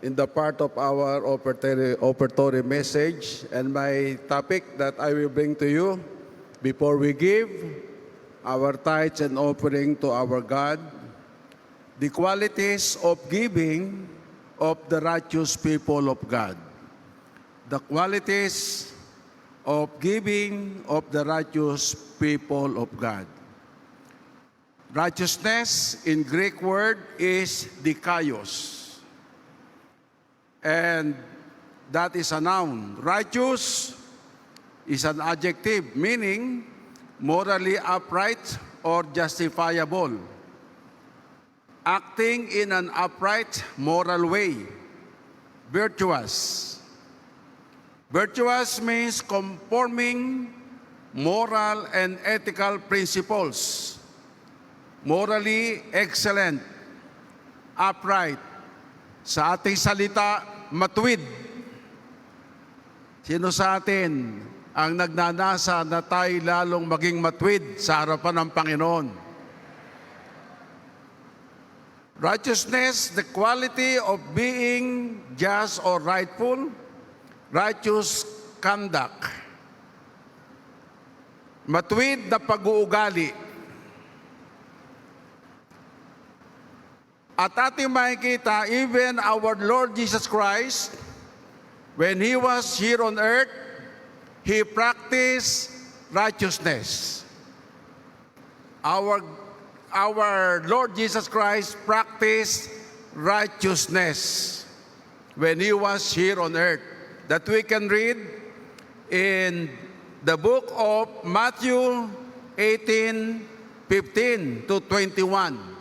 in the part of our offertory message, and my topic that I will bring to you before we give our tithes and offering to our God, the qualities of giving of the righteous people of God. The qualities of giving of the righteous people of God. Righteousness in Greek word is dikaios. And that is a noun. Righteous is an adjective, meaning morally upright or justifiable. Acting in an upright, moral way. Virtuous. Virtuous means conforming moral and ethical principles. Morally excellent, upright. Sa ating salita, matuwid. Sino sa atin ang nagnanasa na tayo lalong maging matuwid sa harapan ng Panginoon? Righteousness, the quality of being just or rightful, righteous conduct. Matuwid na pag-uugali. At ating makikita, even our Lord Jesus Christ, when He was here on earth, He practiced righteousness. Our Lord Jesus Christ practiced righteousness when He was here on earth. That we can read in the book of Matthew 18:15 to 21.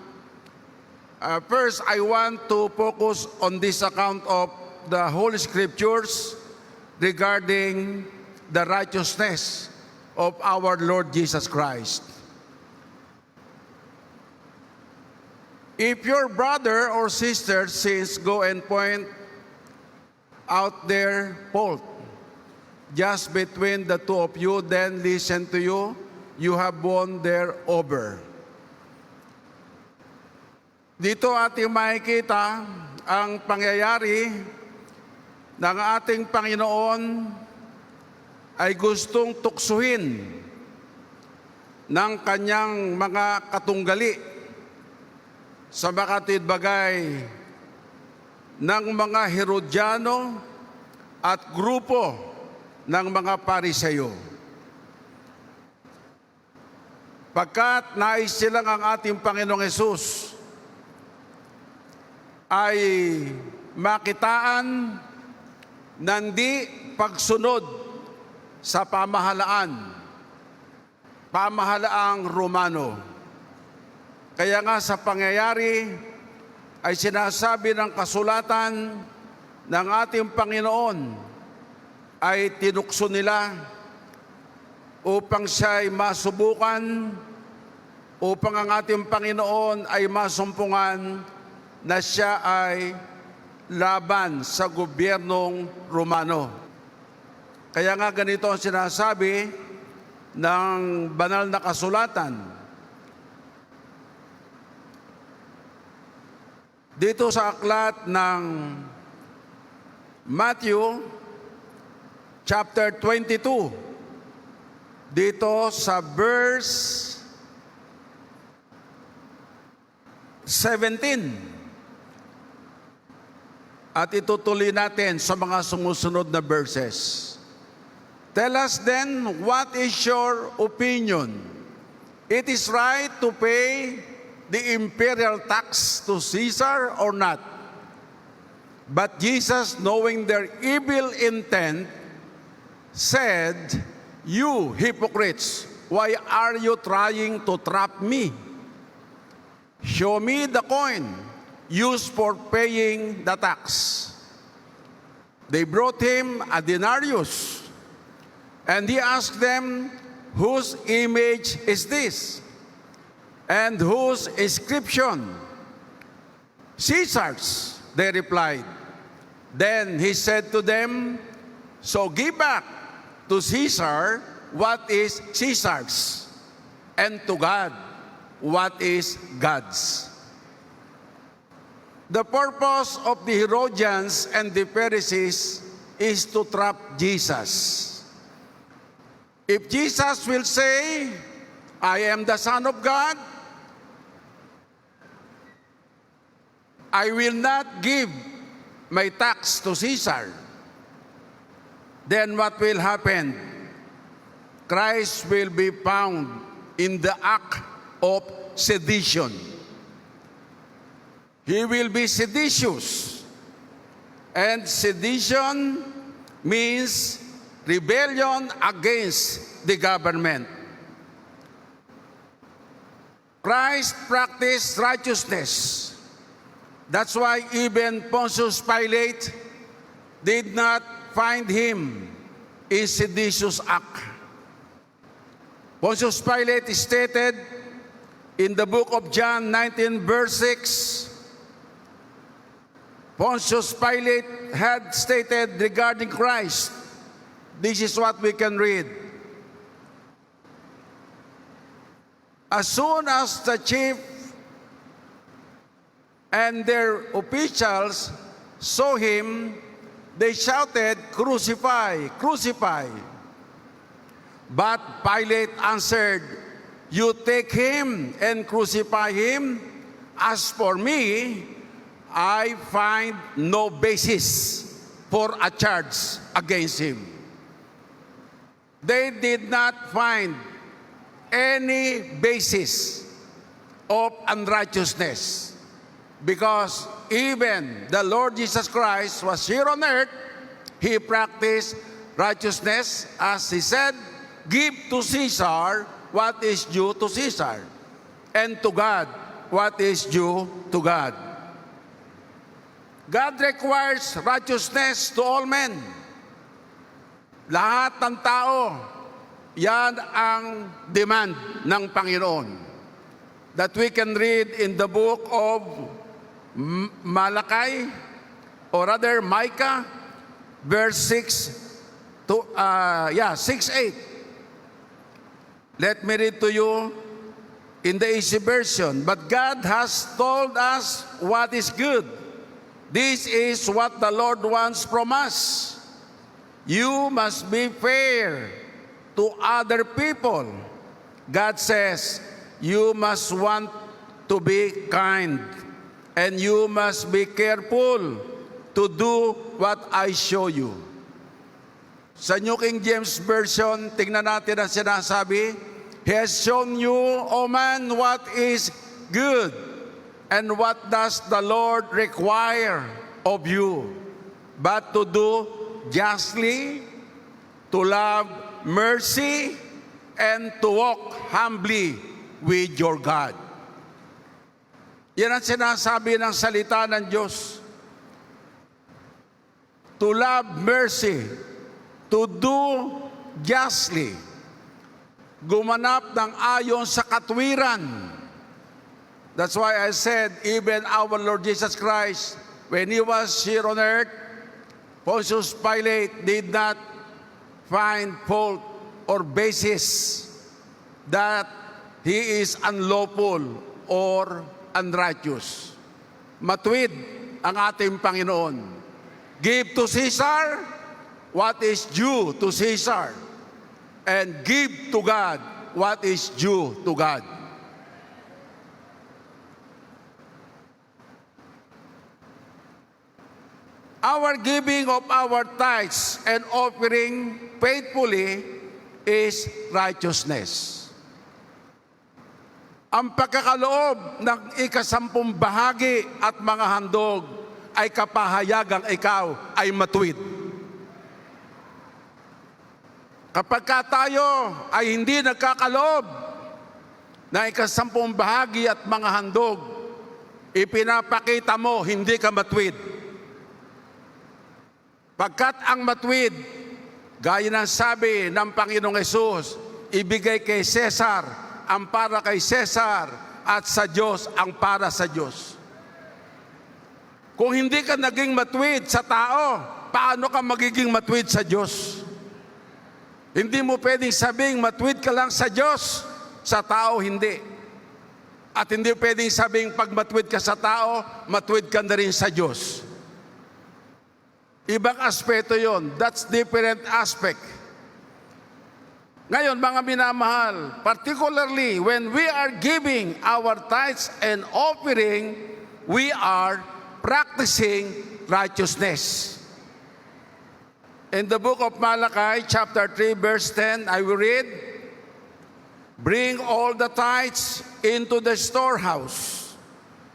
First, I want to focus on this account of the Holy Scriptures regarding the righteousness of our Lord Jesus Christ. If your brother or sister sins, go and point out their fault. Just between the two of you, then listen to you. You have won their over. Dito ating makikita ang pangyayari ng ating Panginoon ay gustong tuksuhin ng kanyang mga katunggali sa makatid bagay ng mga Herodiano at grupo ng mga Pariseyo. Pagkat nais silang ang ating Panginoong Hesus ay makitaan nandi pagsunod sa pamahalaang Romano. Kaya nga sa pangyayari ay sinasabi ng kasulatan ng ating Panginoon ay tinukso nila upang siya ay masubukan, upang ang ating Panginoon ay masumpungan na siya ay laban sa gobyernong Romano. Kaya nga ganito ang sinasabi ng banal na kasulatan. Dito sa aklat ng Matthew chapter 22, dito sa verse 17. At itutuloy natin sa mga sumusunod na verses. Tell us then, what is your opinion? It is right to pay the imperial tax to Caesar or not? But Jesus, knowing their evil intent, said, "You hypocrites, why are you trying to trap me? Show me the coin used for paying the tax." They brought him a denarius, and he asked them, "Whose image is this? And whose inscription?" "Caesar's," they replied. Then he said to them, "So give back to Caesar what is Caesar's, and to God what is God's." The purpose of the Herodians and the Pharisees is to trap Jesus. If Jesus will say, I am the Son of God, I will not give my tax to Caesar, then what will happen? Christ will be found in the act of sedition. He will be seditious. And sedition means rebellion against the government. Christ practiced righteousness. That's why even Pontius Pilate did not find him in seditious act. Pontius Pilate stated in the book of John 19 verse 6, Pontius Pilate had stated regarding Christ, this is what we can read. As soon as the chief and their officials saw him, they shouted, "Crucify, crucify." But Pilate answered, "You take him and crucify him. As for me, I find no basis for a charge against him." They did not find any basis of unrighteousness because even the Lord Jesus Christ was here on earth. He practiced righteousness as he said, "Give to Caesar what is due to Caesar, and to God what is due to God." God requires righteousness to all men. Lahat ng tao, yan ang demand ng Panginoon. That we can read in the book of Malachi, or rather Micah, verse 6:8. Let me read to you in the easy version. But God has told us what is good. This is what the Lord wants from us. You must be fair to other people. God says, you must want to be kind, and you must be careful to do what I show you. Sa New King James Version, tingnan natin ang sinasabi, He has shown you, O man, what is good, and what does the Lord require of you, but to do justly, to love mercy, and to walk humbly with your God. Yan ang sinasabi ng salita ng Diyos. To love mercy, to do justly, gumanap ng ayon sa katwiran. That's why I said, even our Lord Jesus Christ, when He was here on earth, Pontius Pilate did not find fault or basis that He is unlawful or unrighteous. Matuwid ang ating Panginoon. Give to Caesar what is due to Caesar, and give to God what is due to God. Our giving of our tithes and offering faithfully is righteousness. Ang pagkakaloob ng ikasampung bahagi at mga handog ay kapahayagang ikaw ay matuwid. Kapag tayo ay hindi nagkakaloob ng ikasampung bahagi at mga handog, ipinapakita mo hindi ka matuwid. Pagkat ang matuwid, gaya ng sabi ng Panginoong Hesus, ibigay kay Cesar ang para kay Cesar at sa Diyos ang para sa Diyos. Kung hindi ka naging matuwid sa tao, paano ka magiging matuwid sa Diyos? Hindi mo pwedeng sabing matuwid ka lang sa Diyos, sa tao hindi. At hindi pwedeng sabing pag matuwid ka sa tao, matuwid ka na rin sa Diyos. Ibang aspeto yon. That's different aspect. Ngayon, mga minamahal, particularly when we are giving our tithes and offering, we are practicing righteousness. In the book of Malachi, chapter 3, verse 10, I will read, "Bring all the tithes into the storehouse,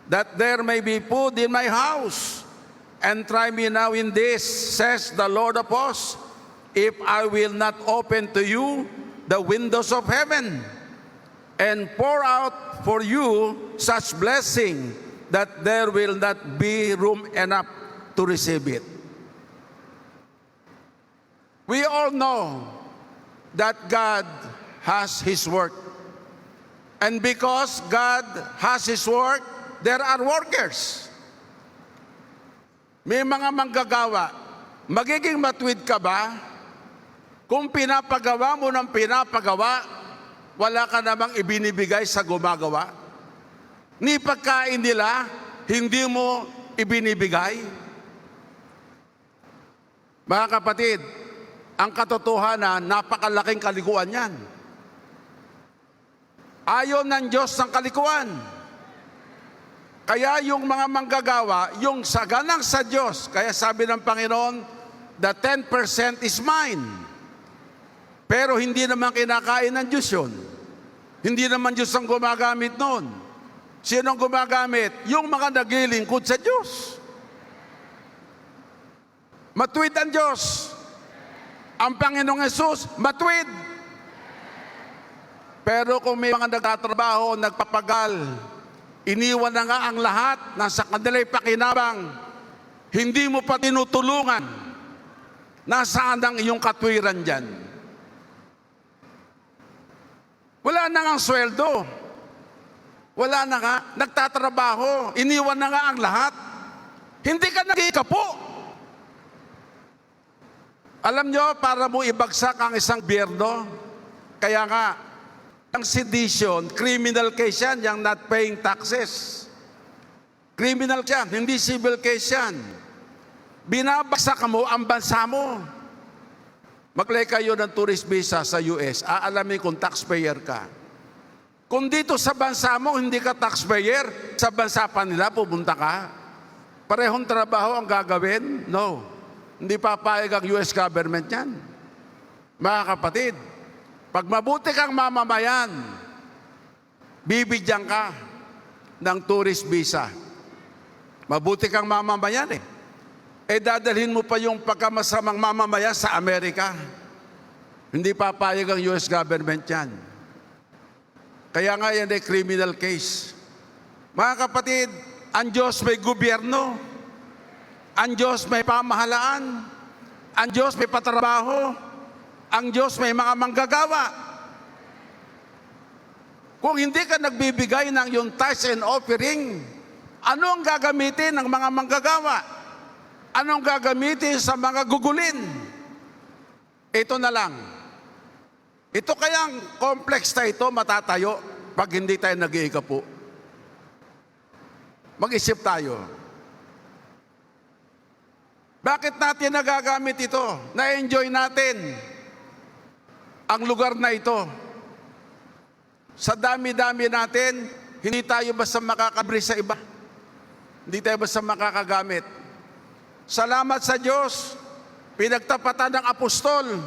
that there may be food in my house. And try me now in this, says the Lord of hosts, if I will not open to you the windows of heaven, and pour out for you such blessing that there will not be room enough to receive it." We all know that God has His work. And because God has His work, there are workers. May mga manggagawa. Magiging matuwid ka ba? Kung pinapagawa mo ng pinapagawa, wala ka namang ibinibigay sa gumagawa. Ni pagkain nila, hindi mo ibinibigay. Mga kapatid, ang katotohanan, napakalaking kalikuan yan. Ayaw ng Diyos ng kalikuan. Kaya yung mga manggagawa, yung saganang sa Diyos, kaya sabi ng Panginoon, the 10% is mine. Pero hindi naman kinakain ng Diyos yun. Hindi naman Diyos ang gumagamit noon. Sino ang gumagamit? Yung mga naglilingkod sa Diyos. Matuwid ang Diyos. Ang Panginoong Hesus, matuwid. Pero kung may mga nagtatrabaho, nagpapagal, iniwan na nga ang lahat, nasa kanila'y pakinabang, hindi mo pa tinutulungan, nasaan ang iyong katwiran dyan? Wala na nga ang sweldo. Wala na nga. Nagtatrabaho. Iniwan na nga ang lahat. Hindi ka nagkikapo. Alam nyo, para mo ibagsak ang isang biyerno, kaya nga, ang sedition, criminal case yan, yung not paying taxes. Criminal yan, hindi civil case yan. Binabagsak mo ang bansa mo. Mag-apply kayo ng tourist visa sa US, aalamin kung taxpayer ka. Kung dito sa bansa mo, hindi ka taxpayer, sa bansa pa nila, pupunta ka. Parehong trabaho ang gagawin? No. Hindi papayag ang US government yan. Mga kapatid, pag mabuti kang mamamayan, bibigyan ka ng tourist visa. Mabuti kang mamamayan eh. Dadalhin mo pa yung pagkamasamang mamamayan sa Amerika. Hindi papayag ang US government yan. Kaya nga yan ay criminal case. Mga kapatid, ang Diyos may gobyerno. Ang Diyos may pamahalaan. Ang Diyos may patrabaho. Ang Diyos may mga manggagawa. Kung hindi ka nagbibigay ng yung tithes and offering, ano ang gagamitin ng mga manggagawa? Anong gagamitin sa mga gugulin? Ito na lang. Ito kayang complex na ito matatayo pag hindi tayo nag-iikapo. Mag-isip tayo. Bakit natin nagagamit ito? Na-enjoy natin ang lugar na ito. Sa dami-dami natin, hindi tayo basta makakabri sa iba. Hindi tayo basta makakagamit. Salamat sa Diyos, pinagtapatan ng apostol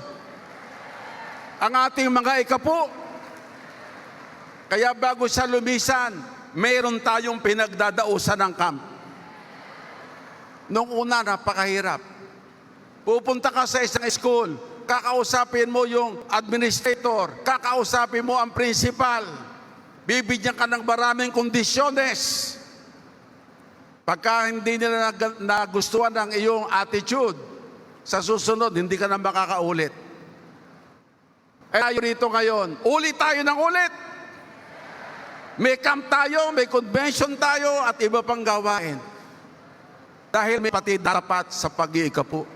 ang ating mga ikapo. Kaya bago sa lumisan, mayroon tayong pinagdadausan ng camp. Noong una, napakahirap. Pupunta ka sa isang school, kakausapin mo yung administrator, kakausapin mo ang principal, bibigyan ka ng maraming kondisyones. Pagka hindi nila nagustuhan ang iyong attitude, sa susunod, hindi ka na makakaulit. Tayo rito ngayon, ulit tayo ng ulit. May camp tayo, may convention tayo, at iba pang gawain. Dahil may pati dapat sa pag-iikapo.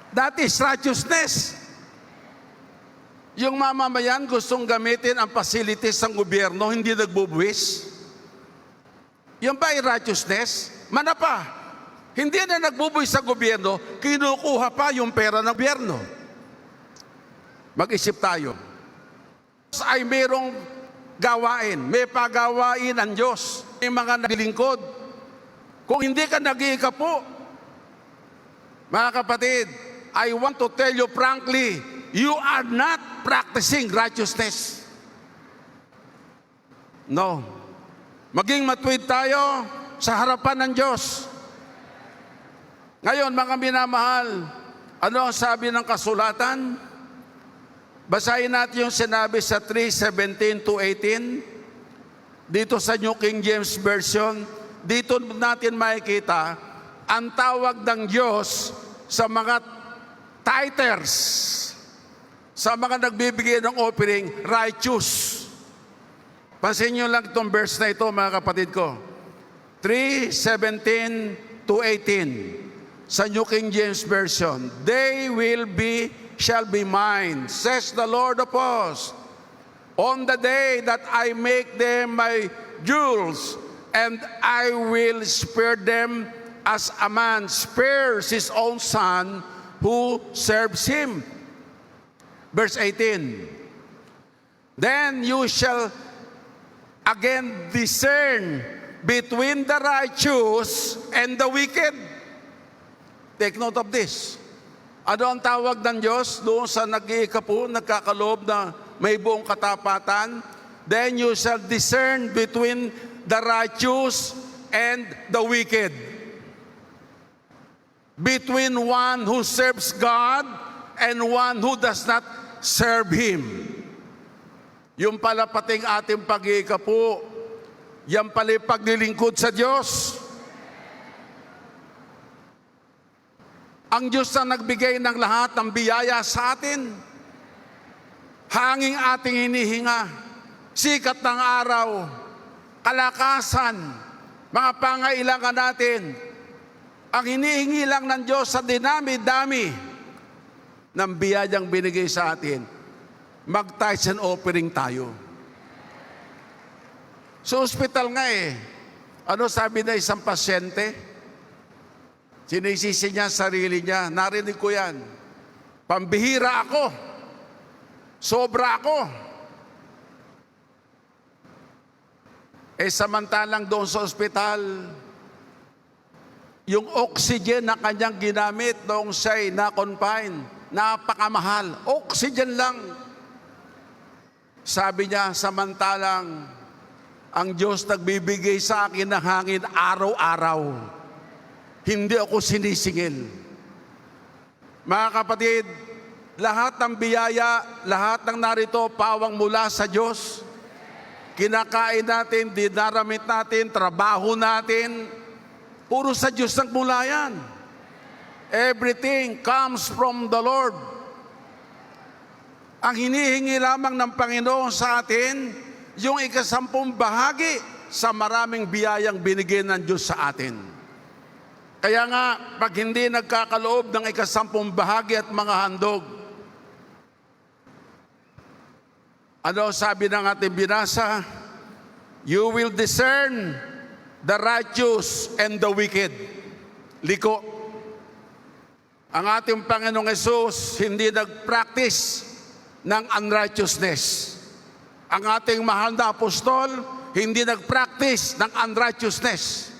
That is righteousness. Yung mamamayan gustong gamitin ang facilities ng gobyerno, hindi nagbubuwis. Yan ba ay righteousness? Mana pa, hindi na nagbubuwis sa gobyerno, kinukuha pa yung pera ng gobyerno. Mag-isip tayo. Ay mayroong gawain, may pagawain ang Diyos, may mga naglilingkod. Kung hindi ka nag-iikapo, mga kapatid, I want to tell you frankly, you are not practicing righteousness. No. Maging matuwid tayo sa harapan ng Diyos. Ngayon, mga minamahal, ano ang sabi ng kasulatan? Basahin natin yung sinabi sa 3:17-18. Dito sa New King James Version, dito natin makikita ang tawag ng Diyos sa mga tithers, sa mga nagbibigay ng offering, righteous. Pansin nyo lang itong verse na ito, mga kapatid ko. 3:17-18 sa New King James Version. They shall be mine, says the Lord of hosts, on the day that I make them my jewels, and I will spare them as a man spares his own son who serves him. Verse 18, then you shall again discern between the righteous and the wicked. Take note of this. Ano ang tawag ng Diyos doon sa nag-iikapo, nagkakaloob na may buong katapatan? Then you shall discern between the righteous and the wicked. Between one who serves God and one who does not serve Him. Yung pala pating ating pag-iikapo, yan pala paglilingkod sa Diyos. Ang Diyos na nagbigay ng lahat ng biyaya sa atin. Hanging ating hinihinga, sikat ng araw, kalakasan, mga pangailangan natin. Ang hinihingi lang ng Diyos sa dinami-dami ng biyayang binigay sa atin, mag-tithes and offering tayo. Sa ospital nga ano sabi na isang pasyente? Sinisisi niya sarili niya. Narinig ko yan. Pambihira ako. Sobra ako. Samantalang doon sa ospital, yung oxygen na kanyang ginamit noong siya'y na-confine, napakamahal. Oxygen lang. Sabi niya, samantalang ang Diyos nagbibigay sa akin ng hangin araw-araw. Hindi ako sinisingil. Mga kapatid, lahat ng biyaya, lahat ng narito, pawang mula sa Diyos. Kinakain natin, dinaramit natin, trabaho natin, puro sa Diyos nagmula yan. Everything comes from the Lord. Ang hinihingi lamang ng Panginoon sa atin, yung 10 bahagi sa maraming biyayang binigay ng Diyos sa atin. Kaya nga, pag hindi nagkakaloob ng 10 bahagi at mga handog, ano sabi ng ating binasa? You will discern the righteous and the wicked. Liko. Ang ating Panginoong Hesus hindi nag-practice ng unrighteousness. Ang ating mahal na apostol hindi nag-practice ng unrighteousness.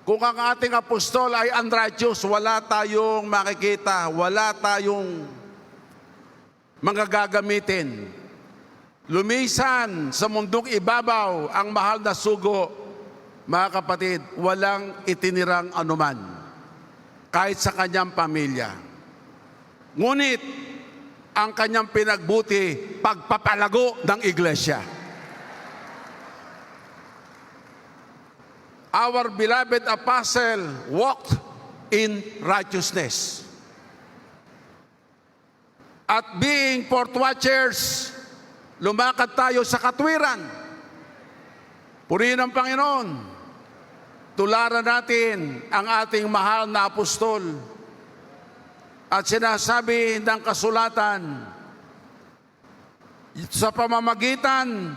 Kung ang ating apostol ay unrighteous, wala tayong makikita, wala tayong mga gagamitin. Lumisan sa mundong ibabaw ang mahal na sugo, mga kapatid, walang itinirang anuman, kahit sa kanyang pamilya. Ngunit, ang kanyang pinagbuti, pagpapalago ng iglesia. Our beloved apostle walked in righteousness. At being port watchers, lumakad tayo sa katwiran. Purihin ang Panginoon. Tularan natin ang ating mahal na apostol. At sinasabi ng kasulatan, sa pamamagitan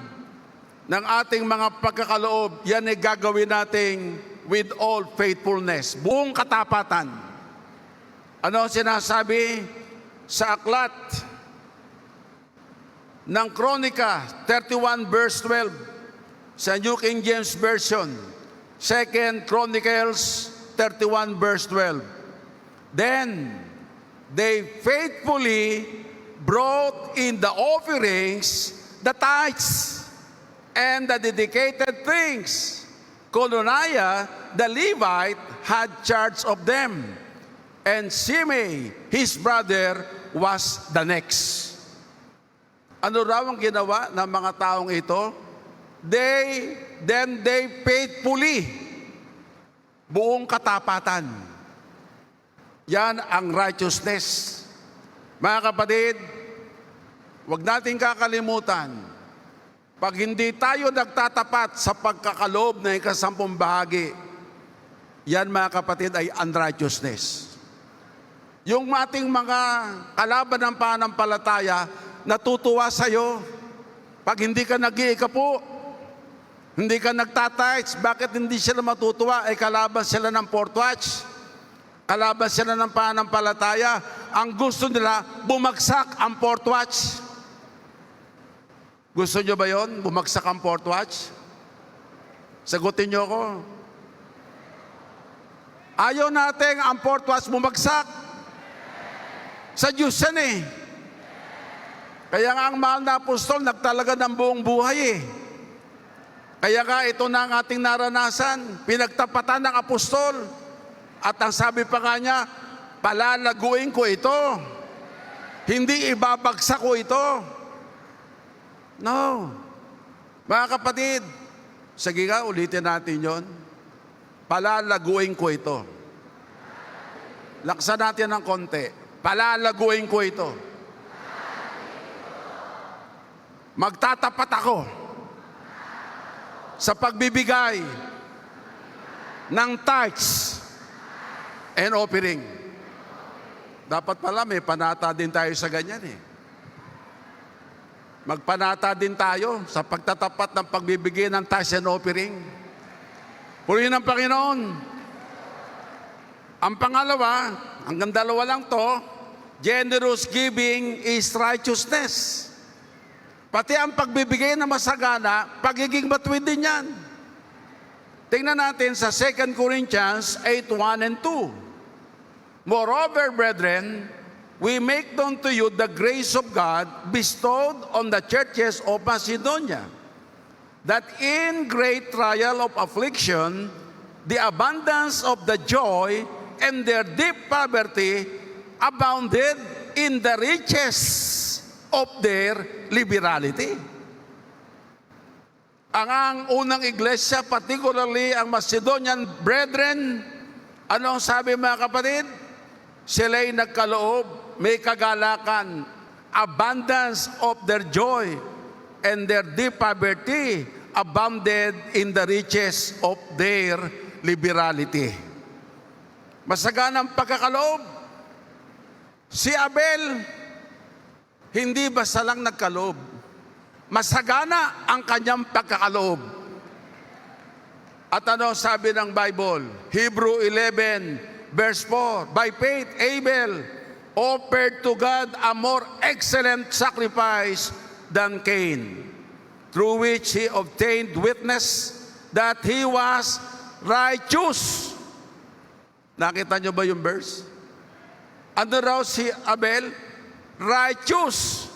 ng ating mga pagkakaloob, yan ay gagawin natin with all faithfulness, buong katapatan. Ano ang sinasabi sa aklat ng Kronika 31 verse 12 sa New King James Version, 2 Chronicles 31 verse 12. Then they faithfully brought in the offerings, the tithes, and the dedicated things. Cononiah, the Levite, had charge of them, and Shimei, his brother, was the next. Ano raw ang ginawa ng mga taong ito? Then they faithfully, buong katapatan. Yan ang righteousness. Mga kapatid, huwag nating kakalimutan, pag hindi tayo nagtatapat sa pagkakaloob na ikasampung bahagi, yan mga kapatid ay unrighteousness. Yung ating mga kalaban ng pananampalataya, natutuwa sa'yo. Pag hindi ka nag-iikapo, hindi ka nagtatights, bakit hindi sila matutuwa? Ay kalaban sila ng fourth watch. Kalaban sila ng pananampalataya. Ang gusto nila, bumagsak ang fourth watch. Gusto nyo ba yon? Bumagsak ang fourth watch? Sagutin nyo ako. Ayaw natin ang fourth watch bumagsak. Sa Diyos yan eh. Kaya nga ang mahal na apostol, nagtalaga ng buong buhay eh. Kaya nga ito na ang ating naranasan, pinagtapatan ng apostol. At ang sabi pa nga niya, palalaguin ko ito. Hindi ibabagsak ko ito. No. Mga kapatid, sige nga, ulitin natin yon. Palalaguin ko ito. Laksan natin ng konti. Palalaguin ko ito. Magtatapat ako sa pagbibigay ng tithes and offering. Dapat pala may panata din tayo sa ganyan eh. Magpanata din tayo sa pagtatapat ng pagbibigay ng tithes and offering. Purihin ang Panginoon. Ang pangalawa, hanggang dalawa lang to, generous giving is righteousness. Pati ang pagbibigay na masagana, pagiging matuwid din yan. Tingnan natin sa 2 Corinthians 8:1 and 2. Moreover, brethren, we make known to you the grace of God bestowed on the churches of Macedonia, that in great trial of affliction, the abundance of the joy and their deep poverty abounded in the riches of their liberality. Ang unang iglesia, particularly ang Macedonian brethren, ano ang sabi mga kapatid? Sila'y nagkaloob, may kagalakan, abundance of their joy, and their deep poverty abounded in the riches of their liberality. Masaganang pagkakaloob. Si Abel, hindi basta lang nagkaloob. Masagana ang kanyang pagkakaloob. At ano sabi ng Bible? Hebrew 11 verse 4, by faith Abel offered to God a more excellent sacrifice than Cain, through which he obtained witness that he was righteous. Nakita nyo ba yung verse? Ano raw si Abel? Righteous.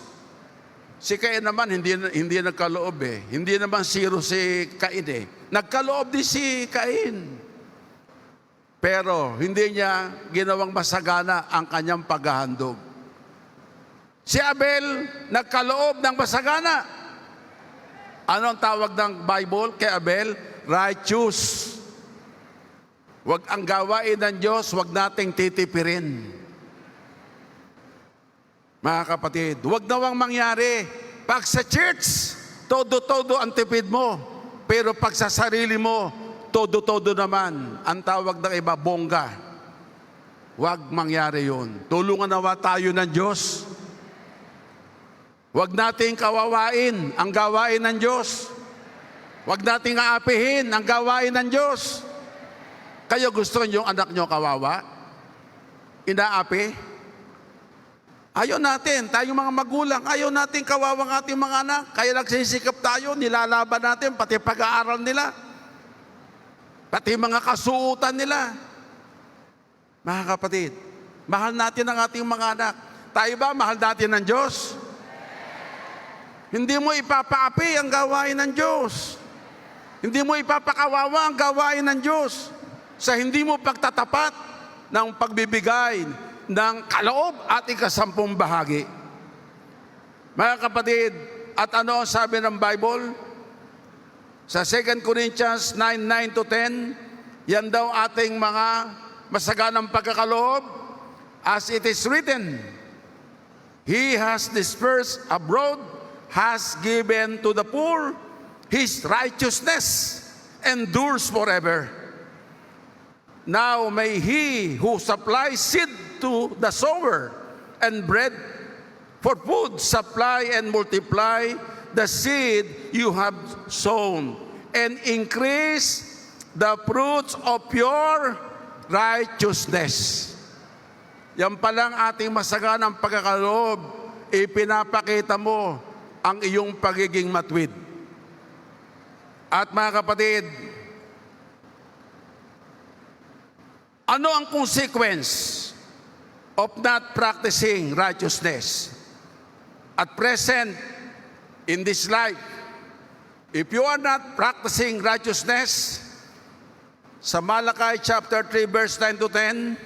Si Cain naman, hindi nagkaloob eh. Hindi naman zero si Cain eh. Nagkaloob din si Cain. Pero hindi niya ginawang masagana ang kanyang paghahandog. Si Abel, nagkaloob ng masagana. Ano ang tawag ng Bible kay Abel? Righteous. Huwag ang gawain ng Diyos, huwag nating titipirin. Mga kapatid, huwag nawang mangyari. Pag sa church, todo-todo ang tipid mo. Pero pag sa sarili mo, todo-todo naman. Ang tawag ng iba, bongga. Huwag mangyari yun. Tulungan nawa tayo ng Diyos. Huwag nating kawawain ang gawain ng Diyos. Huwag nating aapihin ang gawain ng Diyos. Kayo gusto niyo anak niyo kawawa? Inaapi? Ayaw natin, tayong mga magulang, ayaw natin kawawang ating mga anak. Kaya nagsisikap tayo, nilalaban natin, pati pag-aaral nila. Pati mga kasuutan nila. Mga kapatid, mahal natin ang ating mga anak. Tayo ba, mahal natin ng Diyos? Hindi mo ipapaapi ang gawain ng Diyos. Hindi mo ipapakawawa ang gawain ng Diyos sa hindi mo pagtatapat ng pagbibigay ng kaloob at ikasampung bahagi. Mga kapatid, at ano ang sabi ng Bible? Sa 2 Corinthians 9:9-10, yan daw ating mga masaganang pagkakaloob. As it is written, He has dispersed abroad, has given to the poor, His righteousness endures forever. Now may He who supplies seed to the sower and bread for food supply and multiply the seed you have sown and increase the fruits of your righteousness. Yan palang ating masaganang pagkakaloob, ipinapakita mo ang iyong pagiging matwid. At mga kapatid, ano ang consequence of not practicing righteousness? At present, in this life, if you are not practicing righteousness, sa Malachi chapter 3 verse 9-10,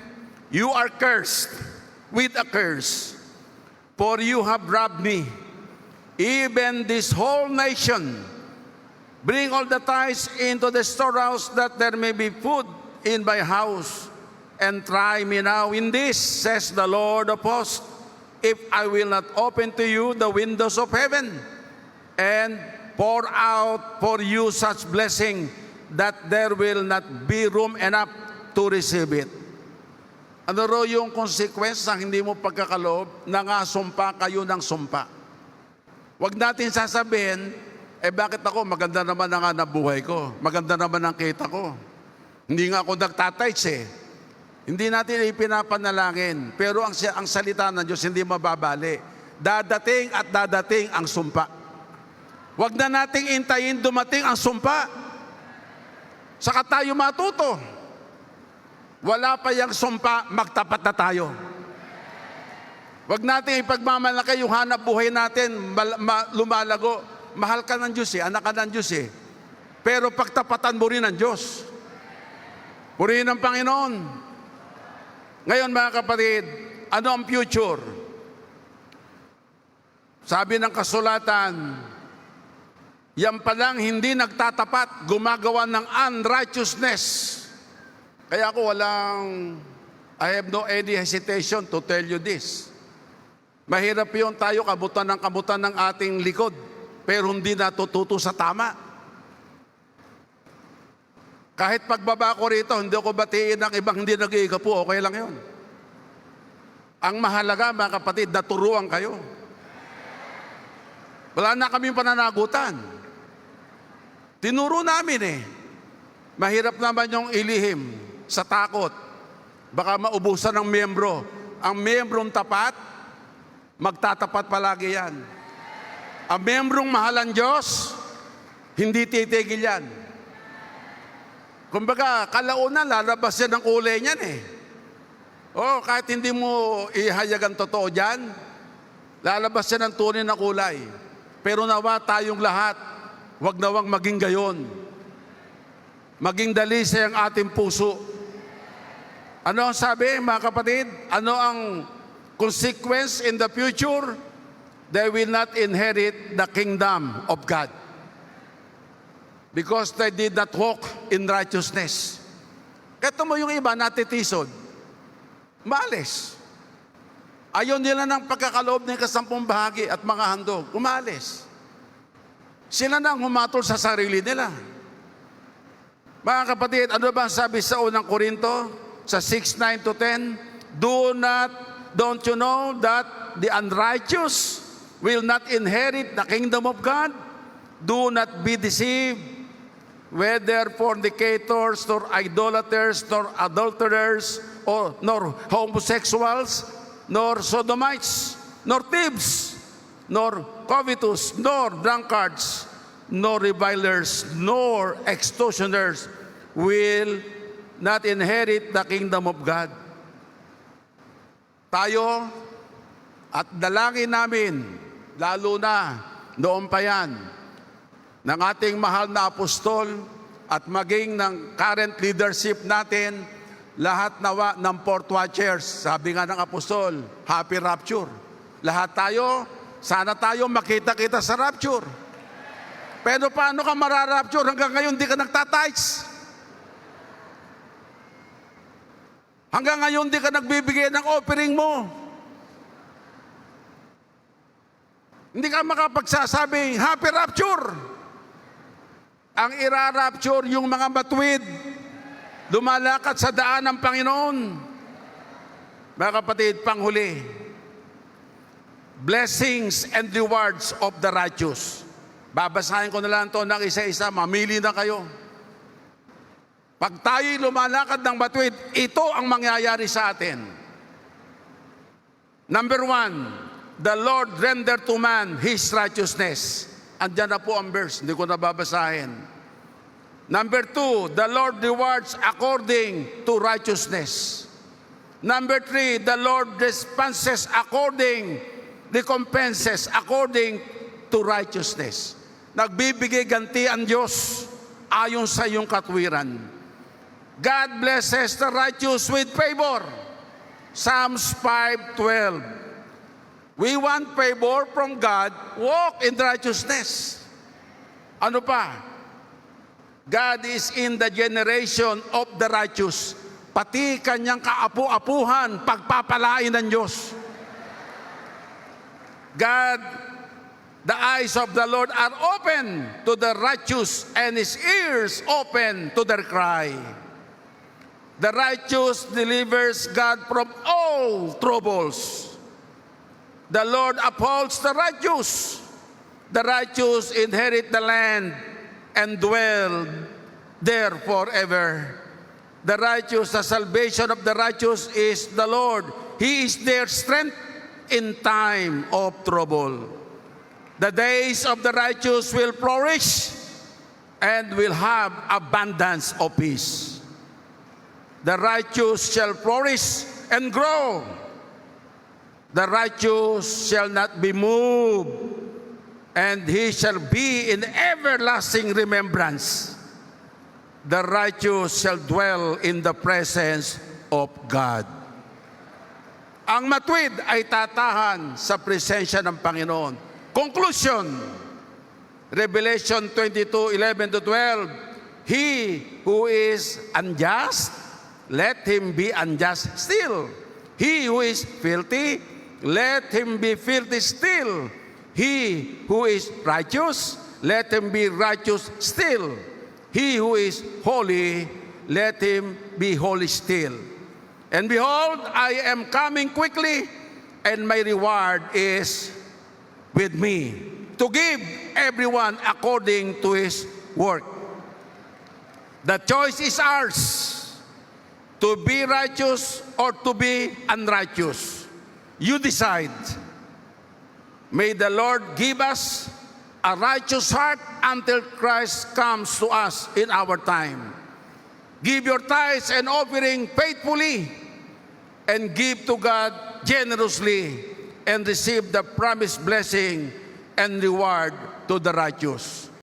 you are cursed with a curse, for you have robbed me, even this whole nation. Bring all the tithes into the storehouse, that there may be food in my house. And try me now in this, says the Lord of hosts, if I will not open to you the windows of heaven, and pour out for you such blessing, that there will not be room enough to receive it. Ano ro yung consequence ng hindi mo pagkakaloob? Nangasumpa kayo ng sumpa. Huwag natin sasabihin, bakit ako? Maganda naman ang hanap buhay ko. Maganda naman ang kita ko. Hindi nga ako nagtatights eh. Hindi natin ipinapanalangin. Pero ang salita ng Diyos hindi mababali. Dadating at dadating ang sumpa. Huwag na nating intayin dumating ang sumpa. Saka tayo matuto. Wala pa yung sumpa, magtapat na tayo. Huwag natin ipagmamalaki yung hanap buhay natin, lumalago. Mahal ka ng Diyos eh, anak ka ng Diyos eh. Pero pagtapatan mo rin ng Diyos. Purihin ng Panginoon. Ngayon mga kapatid, ano ang future? Sabi ng kasulatan, yan palang hindi nagtatapat, gumagawa ng unrighteousness. Kaya ako I have no any hesitation to tell you this. Mahirap yun tayo kabutan ng ating likod, pero hindi natututo sa tama. Kahit pagbaba ko rito, hindi ako batiin ng ibang hindi nag-iikapo, okay lang yun. Ang mahalaga, mga kapatid, naturuan kayo. Wala na kaming pananagutan. Tinuro namin eh. Mahirap naman yung ilihim sa takot. Baka maubusan ng miyembro. Ang miyembrong tapat, magtatapat palagi yan. Ang miyembrong mahal ang Diyos, hindi titigil yan. Kumbaga, kalaunan, lalabas yan ng kulay niyan eh. Kahit hindi mo ihayag ang totoo dyan, lalabas yan ng tunay na kulay. Pero nawa tayong lahat, wag nawang maging gayon. Maging dalisay ang ating puso. Ano ang sabi, mga kapatid? Ano ang consequence in the future? They will not inherit the kingdom of God, because they did not walk in righteousness. Kaya mo yung iba natitisod, maalis. Ayaw nila ng pagkakaloob ng kasampung bahagi at mga handog, umalis. Sila na ang humatol sa sarili nila. Mga kapatid, ano ba ang sabi sa unang Korinto? Sa 6:9-10, don't you know that the unrighteous will not inherit the kingdom of God? Do not be deceived, whether fornicators, nor idolaters, nor adulterers, nor homosexuals, nor sodomites, nor thieves, nor covetous, nor drunkards, nor revilers, nor extortioners will not inherit the kingdom of God. Tayo at dalangin namin, lalo na noon pa yan, ng ating mahal na apostol at maging ng current leadership natin, lahat nawa ng fourth watchers, sabi nga ng apostol, happy rapture. Lahat tayo, sana tayo makita-kita sa rapture. Pero paano ka mararapture? Hanggang ngayon di ka nagtatights. Hanggang ngayon di ka nagbibigay ng offering mo. Hindi ka makapagsasabi, happy rapture. Ang irarapture yung mga matuwid, lumalakad sa daan ng Panginoon. Mga kapatid, panghuli, blessings and rewards of the righteous. Babasahin ko na lang ito ng isa-isa, mamili na kayo. Pag tayo'y lumalakad ng matuwid, ito ang mangyayari sa atin. Number 1, the Lord render to man His righteousness. Andyan na po ang verse, hindi ko nababasahin. Number 2, the Lord rewards according to righteousness. Number 3, the Lord recompenses according to righteousness. Nagbibigay ganti ang Diyos ayon sa iyong katwiran. God blesses the righteous with favor. Psalms 5:12. We want favor from God, walk in righteousness. Ano pa? God is in the generation of the righteous. Pati kanyang kaapu-apuhan, pagpapalain ng Diyos. God, the eyes of the Lord are open to the righteous, and His ears open to their cry. The righteous delivers God from all troubles. The Lord upholds the righteous. The righteous inherit the land and dwell there forever. The righteous, the salvation of the righteous is the Lord. He is their strength in time of trouble. The days of the righteous will flourish and will have abundance of peace. The righteous shall flourish and grow. The righteous shall not be moved, and he shall be in everlasting remembrance. The righteous shall dwell in the presence of God. Ang matuwid ay tatahan sa presensya ng Panginoon. Conclusion, Revelation 22:11-12, He who is unjust, let him be unjust still. He who is filthy, let him be filthy still. He who is righteous, let him be righteous still. He who is holy, let him be holy still. And behold, I am coming quickly, and my reward is with me, to give everyone according to his work. The choice is ours, to be righteous or to be unrighteous. You decide. May the Lord give us a righteous heart until Christ comes to us in our time. Give your tithes and offering faithfully, and give to God generously, and receive the promised blessing and reward to the righteous.